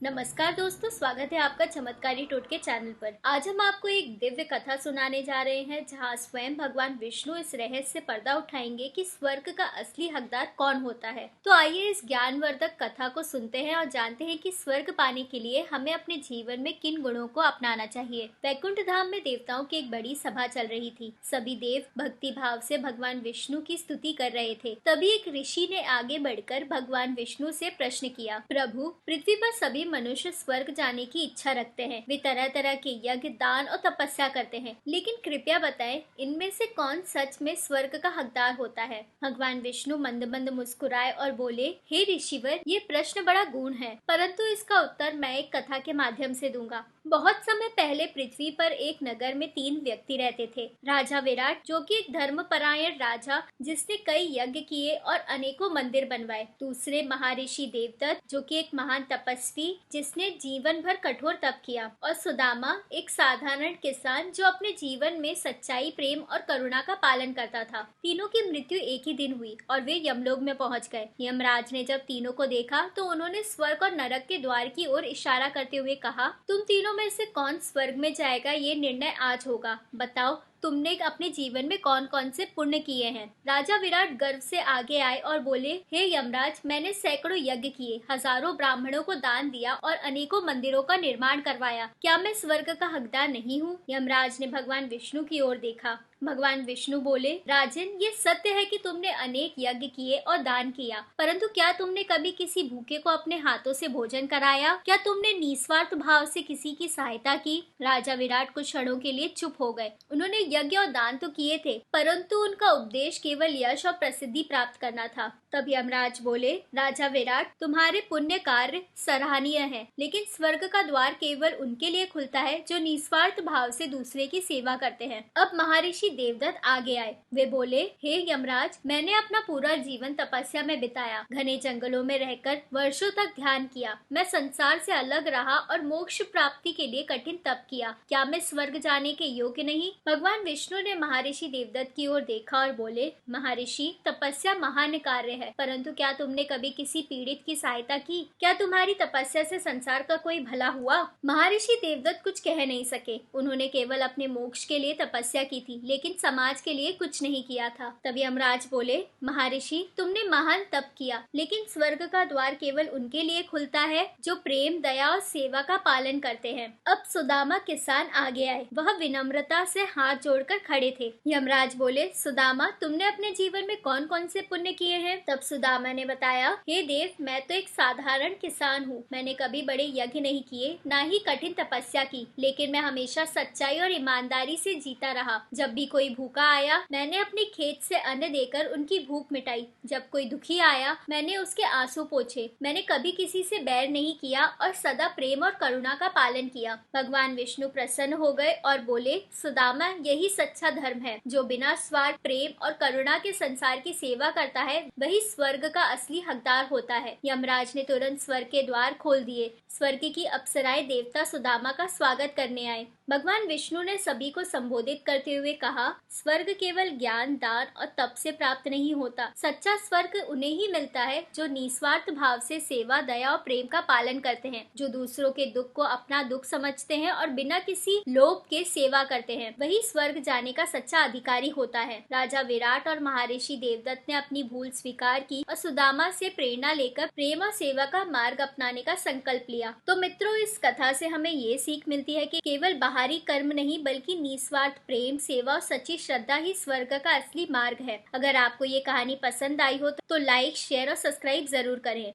नमस्कार दोस्तों, स्वागत है आपका चमत्कारी टोटके चैनल पर। आज हम आपको एक दिव्य कथा सुनाने जा रहे हैं, जहां स्वयं भगवान विष्णु इस रहस्य से पर्दा उठाएंगे कि स्वर्ग का असली हकदार कौन होता है। तो आइए इस ज्ञानवर्धक कथा को सुनते हैं और जानते हैं कि स्वर्ग पाने के लिए हमें अपने जीवन में किन गुणों को अपनाना चाहिए। वैकुंठ धाम में देवताओं की एक बड़ी सभा चल रही थी। सभी देव भक्ति भाव से भगवान विष्णु की स्तुति कर रहे थे। तभी एक ऋषि ने आगे बढ़कर भगवान विष्णु से प्रश्न किया, प्रभु, पृथ्वी पर सभी मनुष्य स्वर्ग जाने की इच्छा रखते हैं। वे तरह तरह के यज्ञ, दान और तपस्या करते हैं, लेकिन कृपया बताएं, इनमें से कौन सच में स्वर्ग का हकदार होता है। भगवान विष्णु मंद मंद मुस्कुराए और बोले, हे ऋषिवर, ये प्रश्न बड़ा गूढ़ है, परंतु इसका उत्तर मैं एक कथा के माध्यम से दूंगा। बहुत समय पहले पृथ्वी पर एक नगर में 3 व्यक्ति रहते थे। राजा विराट, जो कि एक धर्मपरायण राजा जिसने कई यज्ञ किए और अनेकों मंदिर बनवाए। दूसरे महर्षि देवदत्त, जो कि एक महान तपस्वी जिसने जीवन भर कठोर तप किया। और सुदामा, एक साधारण किसान जो अपने जीवन में सच्चाई, प्रेम और करुणा का पालन करता था। तीनों की मृत्यु एक ही दिन हुई और वे यमलोक में पहुंच गए। यमराज ने जब तीनों को देखा तो उन्होंने स्वर्ग और नरक के द्वार की ओर इशारा करते हुए कहा, तुम तीनों में से कौन स्वर्ग में जाएगा, ये निर्णय आज होगा। बताओ, तुमने अपने जीवन में कौन कौन से पुण्य किए हैं। राजा विराट गर्व से आगे आए और बोले, हे यमराज, मैंने सैकड़ों यज्ञ किए, हजारों ब्राह्मणों को दान दिया और अनेकों मंदिरों का निर्माण करवाया। क्या मैं स्वर्ग का हकदार नहीं हूँ? यमराज ने भगवान विष्णु की ओर देखा। भगवान विष्णु बोले, राजन, ये सत्य है कि तुमने अनेक यज्ञ किए और दान किया, परंतु क्या तुमने कभी किसी भूखे को अपने हाथों से भोजन कराया? क्या तुमने निस्वार्थ भाव से किसी की सहायता की? राजा विराट कुछ क्षणों के लिए चुप हो गए। उन्होंने यज्ञ और दान तो किए थे, परंतु उनका उपदेश केवल यश और प्रसिद्धि प्राप्त करना था। तब यमराज बोले, राजा विराट, तुम्हारे पुण्य कार्य सराहनीय हैं, लेकिन स्वर्ग का द्वार केवल उनके लिए खुलता है जो निस्वार्थ भाव से दूसरे की सेवा करते हैं। अब महर्षि देवदत्त आगे आए। वे बोले, हे यमराज, मैंने अपना पूरा जीवन तपस्या में बिताया, घने जंगलों में रहकर वर्षों तक ध्यान किया। मैं संसार से अलग रहा और मोक्ष प्राप्ति के लिए कठिन तप किया। क्या मैं स्वर्ग जाने के योग्य नहीं? भगवान विष्णु ने महर्षि देवदत्त की ओर देखा और बोले, महर्षि, तपस्या महान कार्य है, परंतु क्या तुमने कभी किसी पीड़ित की सहायता की? क्या तुम्हारी तपस्या से संसार का कोई भला हुआ? महर्षि देवदत्त कुछ कह नहीं सके। उन्होंने केवल अपने मोक्ष के लिए तपस्या की थी, लेकिन समाज के लिए कुछ नहीं किया था। तब यमराज बोले, महर्षि, तुमने महान तप किया, लेकिन स्वर्ग का द्वार केवल उनके लिए खुलता है जो प्रेम, दया और सेवा का पालन करते हैं। अब सुदामा किसान आगे आए। वह विनम्रता से हाथ जोड़कर खड़े थे। यमराज बोले, सुदामा, तुमने अपने जीवन में कौन कौन से पुण्य किए हैं? तब सुदामा ने बताया, हे देव, मैं तो एक साधारण किसान हूँ। मैंने कभी बड़े यज्ञ नहीं किए, ना ही कठिन तपस्या की, लेकिन मैं हमेशा सच्चाई और ईमानदारी से जीता रहा। जब भी कोई भूखा आया, मैंने अपने खेत से अन्न देकर उनकी भूख मिटाई। जब कोई दुखी आया, मैंने उसके आंसू पोंछे। मैंने कभी किसी से बैर नहीं किया और सदा प्रेम और करुणा का पालन किया। भगवान विष्णु प्रसन्न हो गए और बोले, सुदामा, यही सच्चा धर्म है। जो बिना स्वार्थ, प्रेम और करुणा के संसार की सेवा करता है, वही स्वर्ग का असली हकदार होता है। यमराज ने तुरंत स्वर्ग के द्वार खोल दिए। स्वर्ग की अप्सराएं देवता सुदामा का स्वागत करने आए। भगवान विष्णु ने सभी को संबोधित करते हुए कहा, स्वर्ग केवल ज्ञान, दान और तप से प्राप्त नहीं होता। सच्चा स्वर्ग उन्हें ही मिलता है जो निस्वार्थ भाव से सेवा, दया और प्रेम का पालन करते हैं, जो दूसरों के दुख को अपना दुख समझते हैं और बिना किसी लोभ के सेवा करते हैं। वही स्वर्ग जाने का सच्चा अधिकारी होता है। राजा विराट और महर्षि देवदत्त ने अपनी भूल स्वीकार की और सुदामा से प्रेरणा लेकर प्रेम और सेवा का मार्ग अपनाने का संकल्प लिया। तो मित्रों, इस कथा से हमें ये सीख मिलती है कि केवल बाहरी कर्म नहीं, बल्कि निस्वार्थ प्रेम, सेवा और सच्ची श्रद्धा ही स्वर्ग का असली मार्ग है। अगर आपको ये कहानी पसंद आई हो तो लाइक, शेयर और सब्सक्राइब जरूर करें।